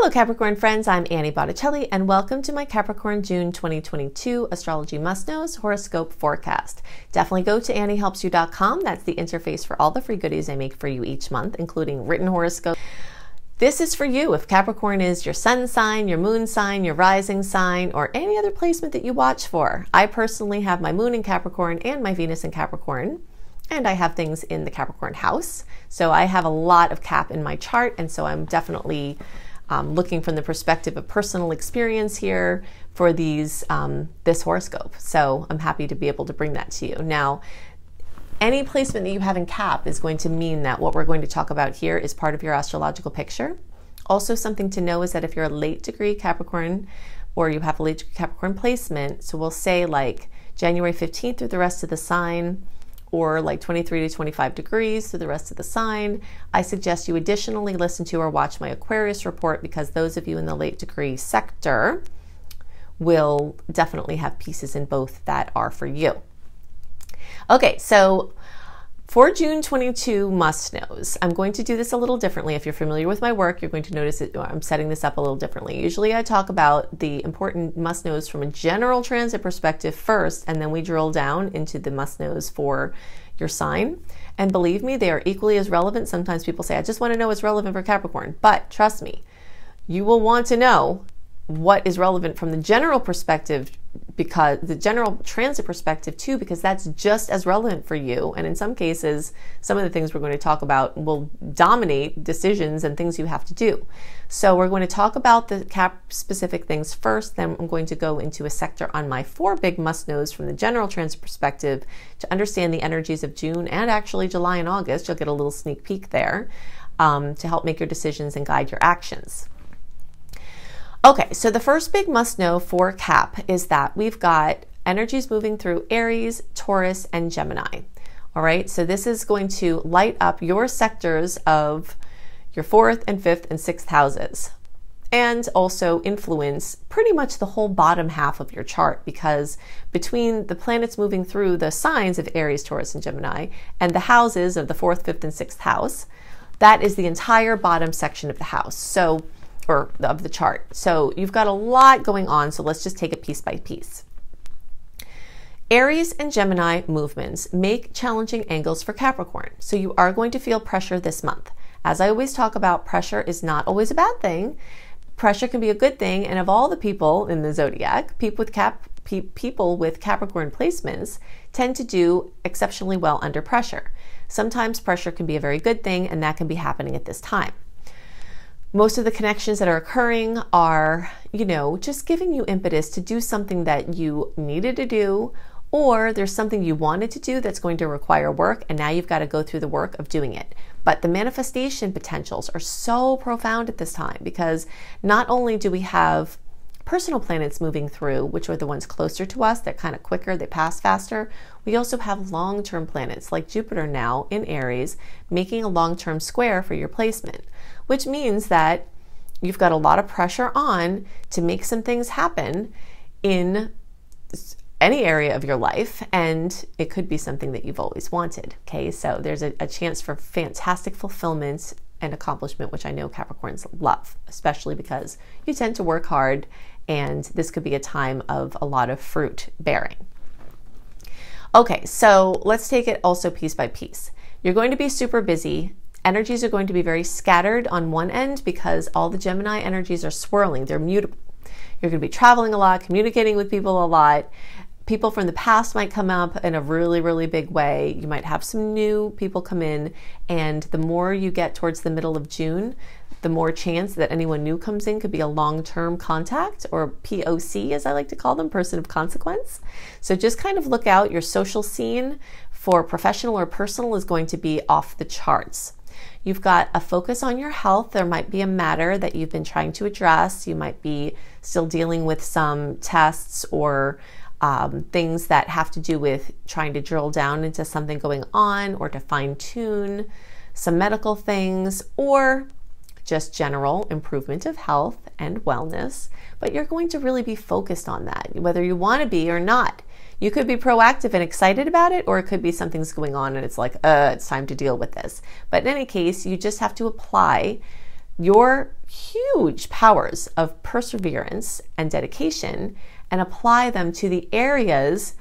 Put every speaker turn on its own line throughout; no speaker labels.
Hello Capricorn friends, I'm Annie Botticelli and welcome to my Capricorn June 2022 Astrology Must-Knows Horoscope Forecast. Definitely go to anniehelpsyou.com. That's the interface for all the free goodies I make for you each month, including written horoscope. This is for you if Capricorn is your sun sign, your moon sign, your rising sign, or any other placement that you watch for. I personally have my moon in Capricorn and my Venus in Capricorn. And I have things in the Capricorn house. So I have a lot of Cap in my chart, and so I'm definitely looking from the perspective of personal experience here for these this horoscope. So I'm happy to be able to bring that to you. Now, any placement that you have in Cap is going to mean that what we're going to talk about here is part of your astrological picture. Also, something to know is that if you're a late degree Capricorn or you have a late degree Capricorn placement, so we'll say like January 15th through the rest of the sign, or like 23 to 25 degrees through the rest of the sign, I suggest you additionally listen to or watch my Aquarius report, because those of you in the late degree sector will definitely have pieces in both that are for you. Okay, so for June 22 must-knows, I'm going to do this a little differently. If you're familiar with my work, you're going to notice that I'm setting this up a little differently. Usually I talk about the important must-knows from a general transit perspective first, and then we drill down into the must-knows for your sign. And believe me, they are equally as relevant. Sometimes people say, I just want to know what's relevant for Capricorn. But trust me, you will want to know what is relevant from the general perspective, because the general transit perspective too, because that's just as relevant for you. And in some cases, some of the things we're going to talk about will dominate decisions and things you have to do. So we're going to talk about the Cap specific things first, then I'm going to go into a sector on my 4 big must-knows from the general transit perspective to understand the energies of June and actually July and August. You'll get a little sneak peek there to help make your decisions and guide your actions. Okay, so the first big must-know for Cap is that we've got energies moving through Aries, Taurus, and Gemini. All right, so this is going to light up your sectors of your 4th and 5th and 6th houses, and also influence pretty much the whole bottom half of your chart, because between the planets moving through the signs of Aries, Taurus, and Gemini, and the houses of the 4th, 5th, and 6th house, that is the entire bottom section of the house. So or of the chart. So you've got a lot going on, so let's just take it piece by piece. Aries and Gemini movements make challenging angles for Capricorn, so you are going to feel pressure this month. As I always talk about, pressure is not always a bad thing. Pressure can be a good thing, and of all the people in the zodiac, people with Capricorn placements tend to do exceptionally well under pressure. Sometimes pressure can be a very good thing, and that can be happening at this time. Most of the connections that are occurring are, just giving you impetus to do something that you needed to do, or there's something you wanted to do that's going to require work, and now you've got to go through the work of doing it. But the manifestation potentials are so profound at this time, because not only do we have personal planets moving through, which are the ones closer to us, they're kind of quicker, they pass faster. We also have long-term planets like Jupiter now in Aries, making a long-term square for your placement, which means that you've got a lot of pressure on to make some things happen in any area of your life, and it could be something that you've always wanted. Okay, so there's a chance for fantastic fulfillment and accomplishment, which I know Capricorns love, especially because you tend to work hard, and this could be a time of a lot of fruit bearing. Okay, so let's take it also piece by piece. You're going to be super busy. Energies are going to be very scattered on one end because all the Gemini energies are swirling. They're mutable. You're going to be traveling a lot, communicating with people a lot. People from the past might come up in a really, really big way. You might have some new people come in, and the more you get towards the middle of June, the more chance that anyone new comes in could be a long-term contact, or POC as I like to call them, person of consequence. So just kind of look out. Your social scene for professional or personal is going to be off the charts. You've got a focus on your health. There might be a matter that you've been trying to address. You might be still dealing with some tests or things that have to do with trying to drill down into something going on, or to fine-tune some medical things, or just general improvement of health and wellness. But you're going to really be focused on that, whether you want to be or not. You could be proactive and excited about it, or it could be something's going on and it's like, it's time to deal with this. But in any case, you just have to apply your huge powers of perseverance and dedication and apply them to the areas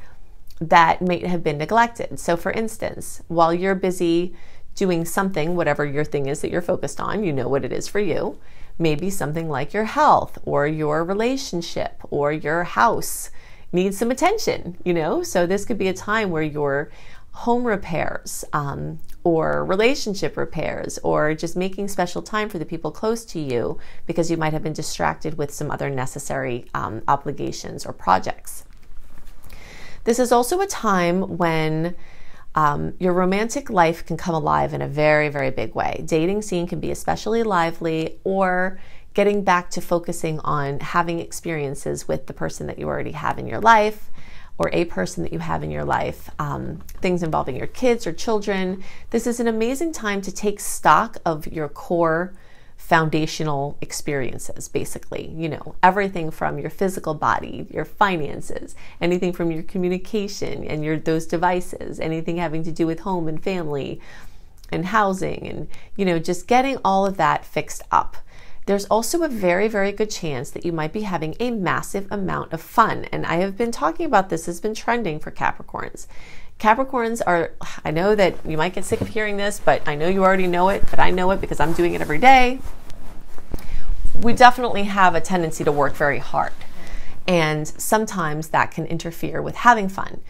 that may have been neglected. So for instance, while you're busy doing something, whatever your thing is that you're focused on, you know what it is for you, maybe something like your health or your relationship or your house needs some attention, So this could be a time where your home repairs or relationship repairs or just making special time for the people close to you because you might have been distracted with some other necessary obligations or projects. This is also a time when your romantic life can come alive in a very, very big way. Dating scene can be especially lively, or getting back to focusing on having experiences with the person that you already have in your life, or a person that you have in your life, things involving your kids or children. This is an amazing time to take stock of your core foundational experiences, basically, everything from your physical body, your finances, anything from your communication and those devices, anything having to do with home and family and housing and, just getting all of that fixed up. There's also a very, very good chance that you might be having a massive amount of fun. And I have been talking about this, has been trending for Capricorns. Capricorns are, I know that you might get sick of hearing this, but I know you already know it, but I know it because I'm doing it every day. We definitely have a tendency to work very hard. And sometimes that can interfere with having fun,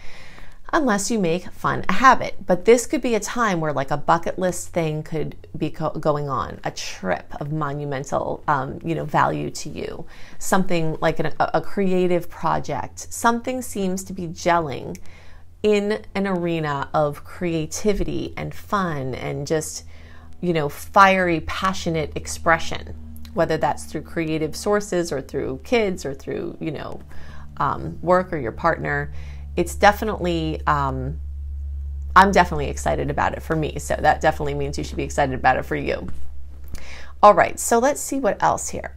unless you make fun a habit. But this could be a time where like a bucket list thing could be going on, a trip of monumental, value to you, something like a creative project. Something seems to be gelling in an arena of creativity and fun and just, fiery, passionate expression, whether that's through creative sources or through kids or through, work or your partner. It's definitely, I'm definitely excited about it for me. So that definitely means you should be excited about it for you. All right, so let's see what else here.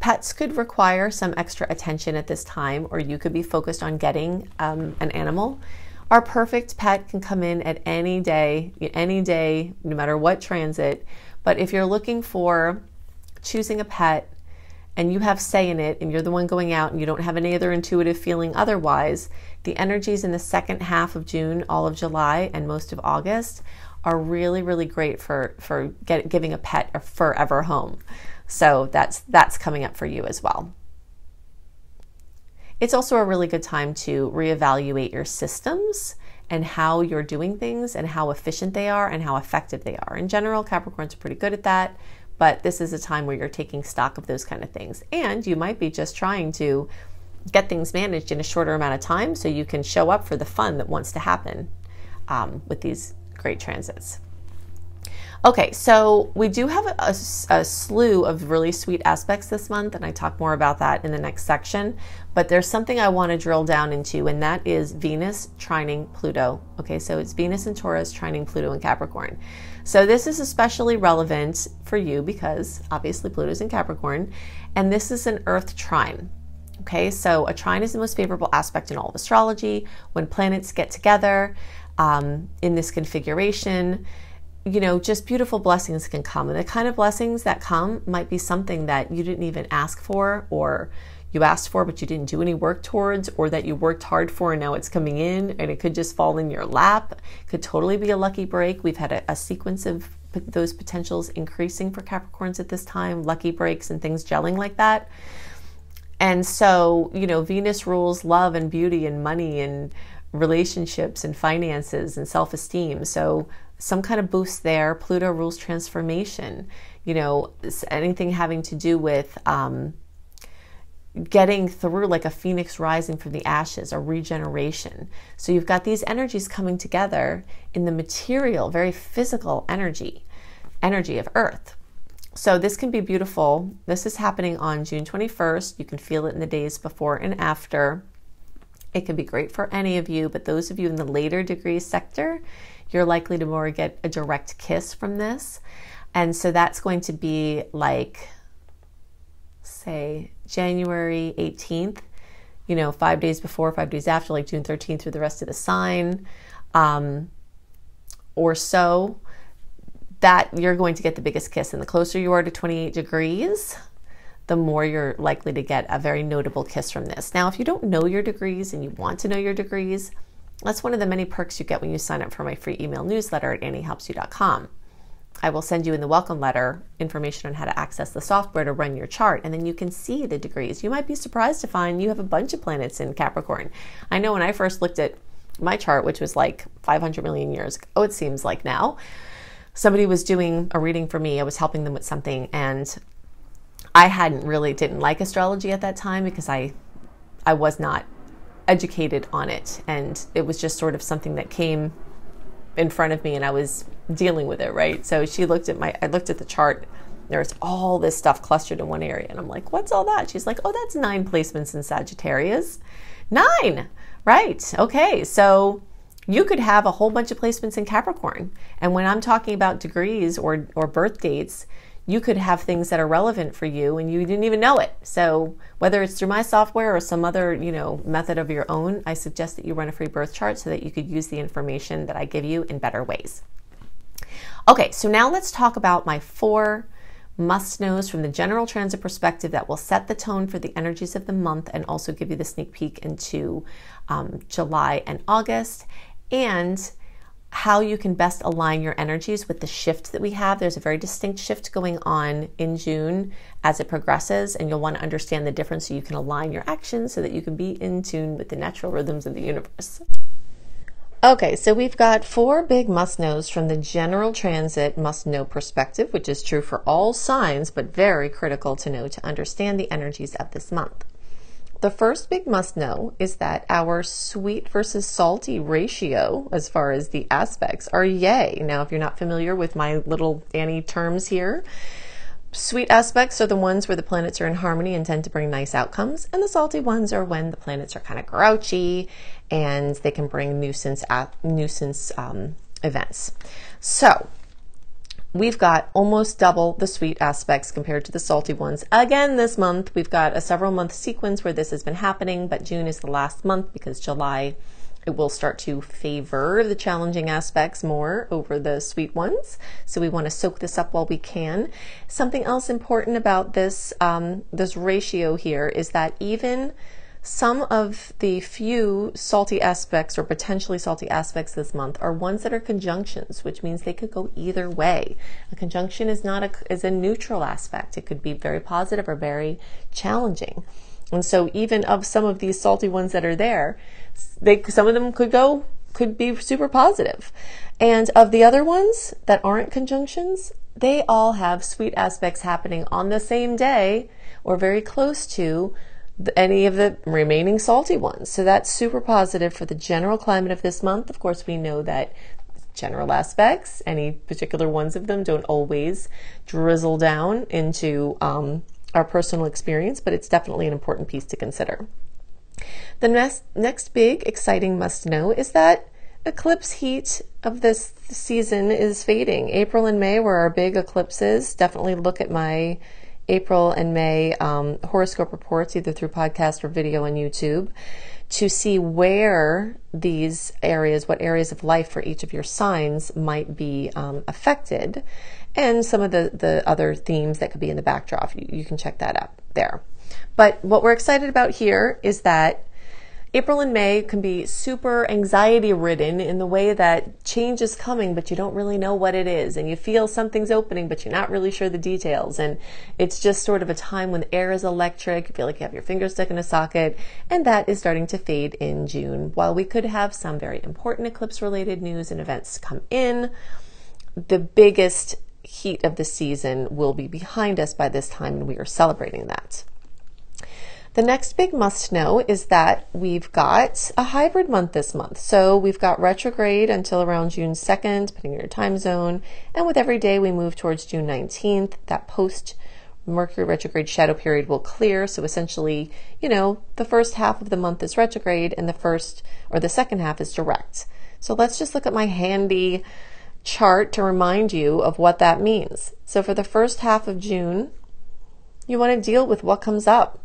Pets could require some extra attention at this time, or you could be focused on getting an animal. Our perfect pet can come in at any day, no matter what transit. But if you're looking for choosing a pet and you have say in it and you're the one going out and you don't have any other intuitive feeling otherwise, the energies in the second half of June, all of July, and most of August are really, really great for giving a pet a forever home. So that's coming up for you as well. It's also a really good time to reevaluate your systems and how you're doing things and how efficient they are and how effective they are. In general, Capricorns are pretty good at that, but this is a time where you're taking stock of those kind of things. And you might be just trying to get things managed in a shorter amount of time so you can show up for the fun that wants to happen with these great transits. Okay, so we do have a slew of really sweet aspects this month, and I talk more about that in the next section, but there's something I want to drill down into, and that is Venus trining Pluto. Okay, so it's Venus in Taurus trining Pluto in Capricorn. So this is especially relevant for you because obviously Pluto's in Capricorn, and this is an Earth trine. Okay, so a trine is the most favorable aspect in all of astrology. When planets get together in this configuration, just beautiful blessings can come. And the kind of blessings that come might be something that you didn't even ask for, or you asked for but you didn't do any work towards, or that you worked hard for and now it's coming in and it could just fall in your lap. It could totally be a lucky break. We've had a sequence of those potentials increasing for Capricorns at this time, lucky breaks and things gelling like that. And so, Venus rules love and beauty and money and relationships and finances and self-esteem. So some kind of boost there. Pluto rules transformation, anything having to do with getting through like a phoenix rising from the ashes, a regeneration. So you've got these energies coming together in the material, very physical energy of Earth. So this can be beautiful. This is happening on June 21st. You can feel it in the days before and after. It can be great for any of you, but those of you in the later degree sector, you're likely to more get a direct kiss from this. And so that's going to be like, say, January 18th, 5 days before, 5 days after, like June 13th through the rest of the sign. or so, that you're going to get the biggest kiss. And the closer you are to 28 degrees, the more you're likely to get a very notable kiss from this. Now, if you don't know your degrees and you want to know your degrees, that's one of the many perks you get when you sign up for my free email newsletter at anniehelpsyou.com. I will send you in the welcome letter information on how to access the software to run your chart, and then you can see the degrees. You might be surprised to find you have a bunch of planets in Capricorn. I know when I first looked at my chart, which was like 500 million years ago, it seems like now, somebody was doing a reading for me. I was helping them with something, and I didn't like astrology at that time because I was not educated on it, and it was just sort of something that came in front of me and I was dealing with it, right? So I looked at the chart, there's all this stuff clustered in one area, and I'm like, what's all that? She's like, oh, that's 9 placements in Sagittarius. 9, right? Okay, so you could have a whole bunch of placements in Capricorn, and when I'm talking about degrees or birth dates, you could have things that are relevant for you and you didn't even know it. So whether it's through my software or some other, method of your own, I suggest that you run a free birth chart so that you could use the information that I give you in better ways. Okay, so now let's talk about my 4 must-knows from the general transit perspective that will set the tone for the energies of the month and also give you the sneak peek into July and August, and how you can best align your energies with the shift that we have. There's a very distinct shift going on in June as it progresses, and you'll want to understand the difference so you can align your actions so that you can be in tune with the natural rhythms of the universe. Okay, so we've got 4 big must-knows from the general transit must-know perspective, which is true for all signs, but very critical to know to understand the energies of this month. The first big must-know is that our sweet versus salty ratio, as far as the aspects, are yay. Now, if you're not familiar with my little Annie terms here, sweet aspects are the ones where the planets are in harmony and tend to bring nice outcomes, and the salty ones are when the planets are kind of grouchy and they can bring nuisance events. So we've got almost double the sweet aspects compared to the salty ones. Again, this month, we've got a several month sequence where this has been happening, but June is the last month because July, it will start to favor the challenging aspects more over the sweet ones. So we want to soak this up while we can. Something else important about this, this ratio here is that even some of the few salty aspects or potentially salty aspects this month are ones that are conjunctions, which means they could go either way. A conjunction is a neutral aspect. It could be very positive or very challenging. And so even of some of these salty ones that are there, some of them could be super positive. And of the other ones that aren't conjunctions, they all have sweet aspects happening on the same day or very close to any of the remaining salty ones. So that's super positive for the general climate of this month. Of course, we know that general aspects, any particular ones of them, don't always drizzle down into our personal experience, but it's definitely an important piece to consider. The next big exciting must know is that eclipse heat of this season is fading. April and May were our big eclipses. Definitely look at my April and May horoscope reports, either through podcast or video on YouTube, to see where these areas, what areas of life for each of your signs might be affected, and some of the other themes that could be in the backdrop. You can check that out there. But what we're excited about here is that April and May can be super anxiety ridden in the way that change is coming, but you don't really know what it is. And you feel something's opening, but you're not really sure the details. And it's just sort of a time when the air is electric. You feel like you have your finger stuck in a socket. And that is starting to fade in June. While we could have some very important eclipse related news and events come in, the biggest heat of the season will be behind us by this time, and we are celebrating that. The next big must know is that we've got a hybrid month this month. So we've got retrograde until around June 2nd, depending on your time zone. And with every day we move towards June 19th, that post Mercury retrograde shadow period will clear. So essentially, the first half of the month is retrograde and the second half is direct. So let's just look at my handy chart to remind you of what that means. So for the first half of June, you want to deal with what comes up.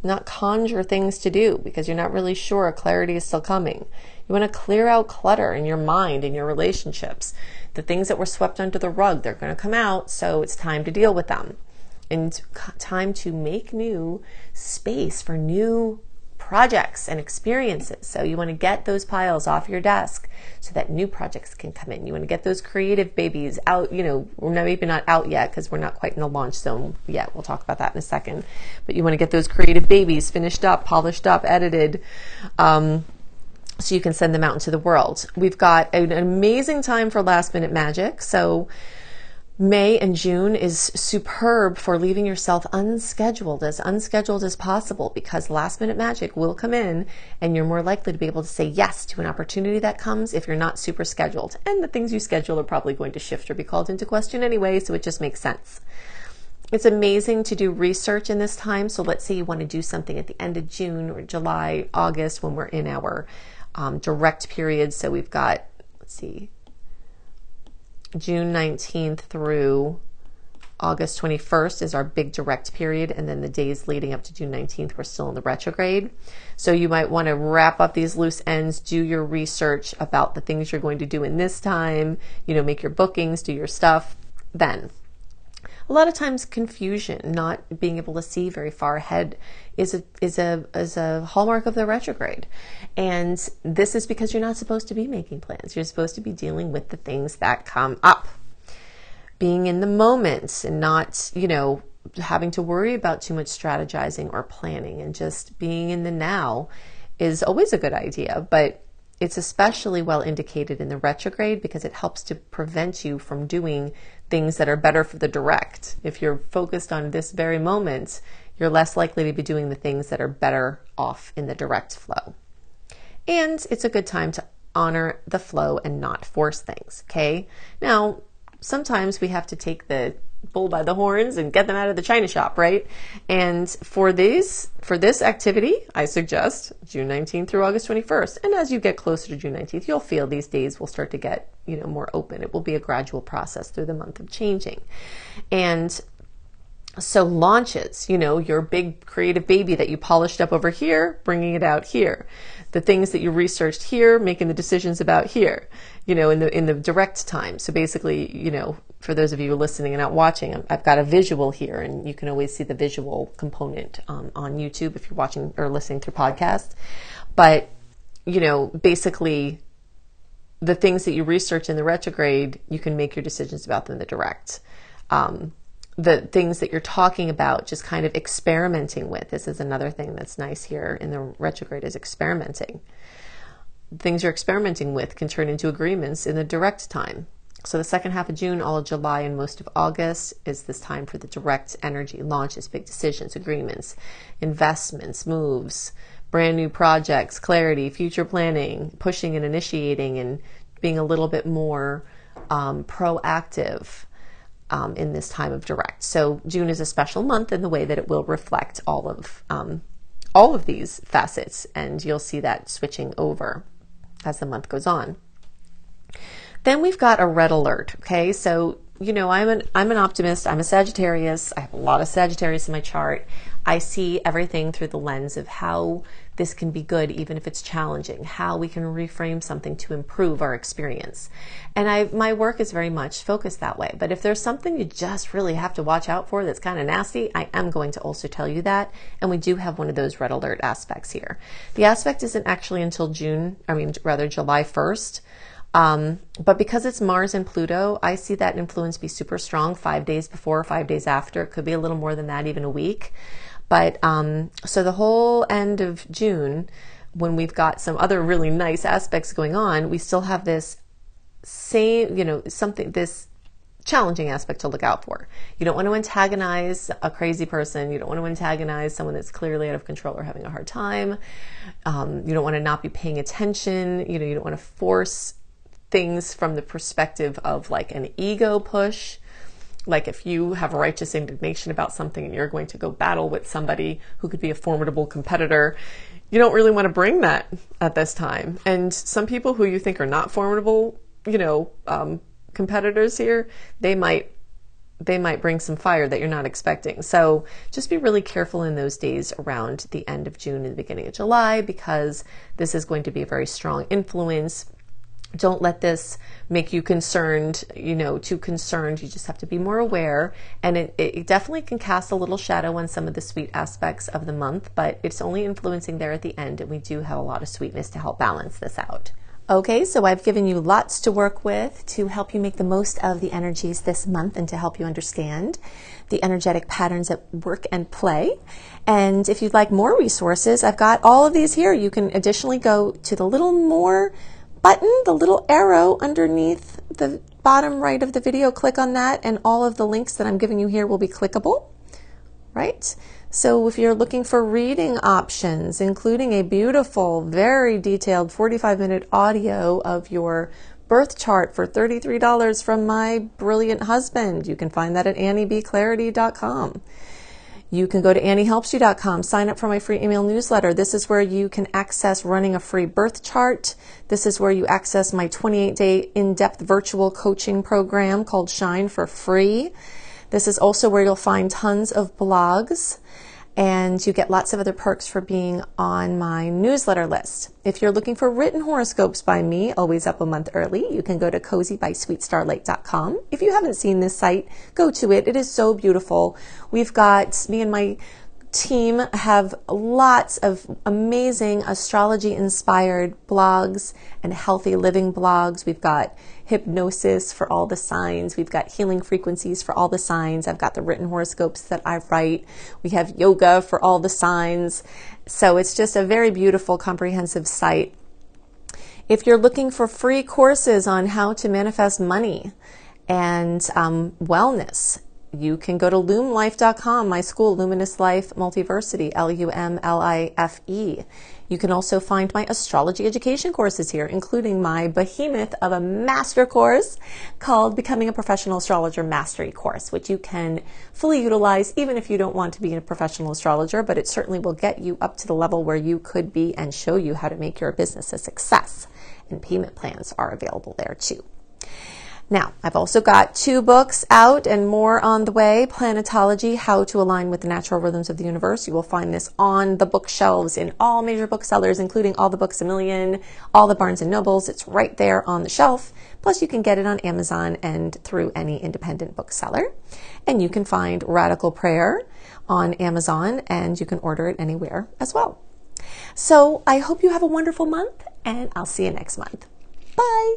Not conjure things to do because you're not really sure clarity is still coming. You want to clear out clutter in your mind, in your relationships. The things that were swept under the rug, they're going to come out, so it's time to deal with them. And time to make new space for new projects and experiences. So you want to get those piles off your desk so that new projects can come in. You want to get those creative babies out, we're maybe not out yet because we're not quite in the launch zone yet. We'll talk about that in a second. But you want to get those creative babies finished up, polished up, edited, so you can send them out into the world. We've got an amazing time for last minute magic. So May and June is superb for leaving yourself unscheduled as possible, because last minute magic will come in and you're more likely to be able to say yes to an opportunity that comes if you're not super scheduled. And the things you schedule are probably going to shift or be called into question anyway, so it just makes sense. It's amazing to do research in this time. So let's say you want to do something at the end of June or July, August, when we're in our direct period. So we've got, June 19th through August 21st is our big direct period. And then the days leading up to June 19th, we're still in the retrograde. So you might want to wrap up these loose ends, do your research about the things you're going to do in this time, make your bookings, do your stuff then. A lot of times confusion, not being able to see very far ahead is a hallmark of the retrograde. And this is because you're not supposed to be making plans. You're supposed to be dealing with the things that come up. Being in the moment and not, having to worry about too much strategizing or planning, and just being in the now is always a good idea. But it's especially well indicated in the retrograde because it helps to prevent you from doing things that are better for the direct. If you're focused on this very moment, you're less likely to be doing the things that are better off in the direct flow. And it's a good time to honor the flow and not force things, okay? Now, sometimes we have to take the bull by the horns and get them out of the china shop, right? And for this activity, I suggest June 19th through August 21st. And as you get closer to June 19th, you'll feel these days will start to get, more open. It will be a gradual process through the month of changing. And so launches, your big creative baby that you polished up over here, bringing it out here. The things that you researched here, making the decisions about here, in the direct time. So basically, for those of you listening and not watching, I've got a visual here, and you can always see the visual component on YouTube if you're watching or listening through podcast. But, basically the things that you research in the retrograde, you can make your decisions about them in the direct. The things that you're talking about, just kind of experimenting with. This is another thing that's nice here in the retrograde, is experimenting. Things you're experimenting with can turn into agreements in the direct time. So the second half of June, all of July, and most of August is this time for the direct energy, launches, big decisions, agreements, investments, moves, brand new projects, clarity, future planning, pushing and initiating, and being a little bit more proactive in this time of direct. So June is a special month in the way that it will reflect all of these facets, and you'll see that switching over as the month goes on. Then we've got a red alert. Okay, so I'm an optimist. I'm a Sagittarius. I have a lot of Sagittarius in my chart. I see everything through the lens of how this can be good, even if it's challenging, how we can reframe something to improve our experience. And my work is very much focused that way. But if there's something you just really have to watch out for that's kind of nasty, I am going to also tell you that. And we do have one of those red alert aspects here. The aspect isn't actually until July 1st. But because it's Mars and Pluto, I see that influence be super strong 5 days before, 5 days after. It could be a little more than that, even a week. But so the whole end of June, when we've got some other really nice aspects going on, we still have this this challenging aspect to look out for. You don't want to antagonize a crazy person. You don't want to antagonize someone that's clearly out of control or having a hard time. You don't want to not be paying attention. You don't want to force things from the perspective of like an ego push. Like if you have a righteous indignation about something and you're going to go battle with somebody who could be a formidable competitor, you don't really want to bring that at this time. And some people who you think are not formidable, competitors here, they might they might bring some fire that you're not expecting. So just be really careful in those days around the end of June and the beginning of July, because this is going to be a very strong influence. Don't let this make you concerned, too concerned. You just have to be more aware. And it definitely can cast a little shadow on some of the sweet aspects of the month, but it's only influencing there at the end. And we do have a lot of sweetness to help balance this out. Okay, so I've given you lots to work with to help you make the most of the energies this month and to help you understand the energetic patterns at work and play. And if you'd like more resources, I've got all of these here. You can additionally go to the little more button, the little arrow underneath the bottom right of the video. Click on that, and all of the links that I'm giving you here will be clickable, right? So if you're looking for reading options, including a beautiful, very detailed 45-minute audio of your birth chart for $33 from my brilliant husband, you can find that at anniebclarity.com. You can go to anniehelpsyou.com, sign up for my free email newsletter. This is where you can access running a free birth chart. This is where you access my 28-day in-depth virtual coaching program called Shine for free. This is also where you'll find tons of blogs, and you get lots of other perks for being on my newsletter list. If you're looking for written horoscopes by me, always up a month early, you can go to cozybysweetstarlight.com. If you haven't seen this site, go to it. It is so beautiful. We've got, me and my team have lots of amazing astrology-inspired blogs and healthy living blogs. We've got hypnosis for all the signs. We've got healing frequencies for all the signs. I've got the written horoscopes that I write. We have yoga for all the signs. So it's just a very beautiful, comprehensive site. If you're looking for free courses on how to manifest money and wellness, you can go to lumlife.com, my school, Luminous Life Multiversity, LUMLIFE. You can also find my astrology education courses here, including my behemoth of a master course called Becoming a Professional Astrologer Mastery Course, which you can fully utilize even if you don't want to be a professional astrologer, but it certainly will get you up to the level where you could be and show you how to make your business a success. And payment plans are available there too. Now, I've also got 2 books out and more on the way. Planetology, How to Align with the Natural Rhythms of the Universe. You will find this on the bookshelves in all major booksellers, including all the Books A Million, all the Barnes & Nobles. It's right there on the shelf. Plus, you can get it on Amazon and through any independent bookseller. And you can find Radical Prayer on Amazon, and you can order it anywhere as well. So I hope you have a wonderful month, and I'll see you next month. Bye!